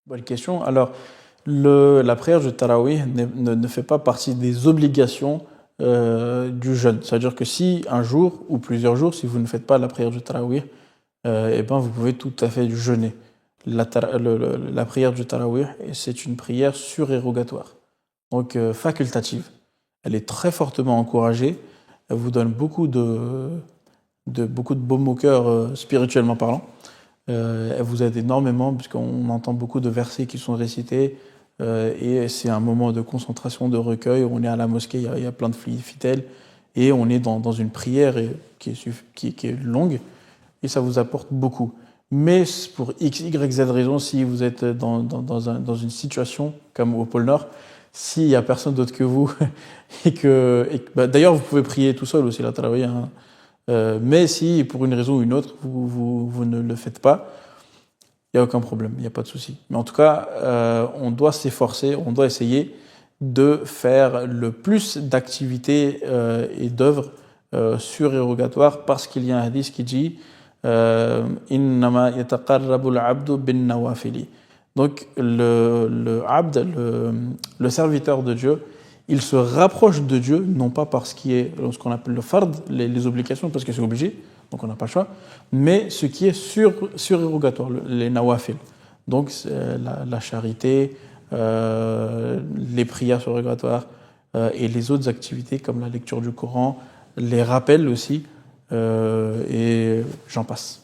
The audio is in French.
Bonne question. Alors, la prière du Tarawih ne fait pas partie des obligations du jeûne. C'est-à-dire que si un jour ou plusieurs jours, si vous ne faites pas la prière du Tarawih, eh ben vous pouvez tout à fait jeûner. La prière du Tarawih, c'est une prière surérogatoire, donc facultative. Elle est très fortement encouragée. Elle vous donne beaucoup de baume au cœur, spirituellement parlant. Elle vous aide énormément puisqu'on entend beaucoup de versets qui sont récités et c'est un moment de concentration, de recueil. On est à la mosquée, il y a plein de fidèles et on est dans une prière qui est longue et ça vous apporte beaucoup. Mais pour X, Y, Z raison, si vous êtes dans une situation comme au pôle Nord, s'il n'y a personne d'autre que vous, d'ailleurs vous pouvez prier tout seul aussi la tarawih, hein, mais si pour une raison ou une autre vous ne le faites pas, il n'y a aucun problème, il n'y a pas de souci. Mais en tout cas, on doit s'efforcer, on doit essayer de faire le plus d'activités et d'œuvres surérogatoires parce qu'il y a un hadith qui dit Innama yataqarrabu al-abdu bin nawafili. Donc le serviteur de Dieu, il se rapproche de Dieu, non pas par ce qui est ce qu'on appelle le fard, les obligations, parce que c'est obligé, donc on n'a pas le choix, mais ce qui est surérogatoire, les nawafil. Donc la charité, les prières surérogatoires et les autres activités comme la lecture du Coran, les rappels aussi, et j'en passe.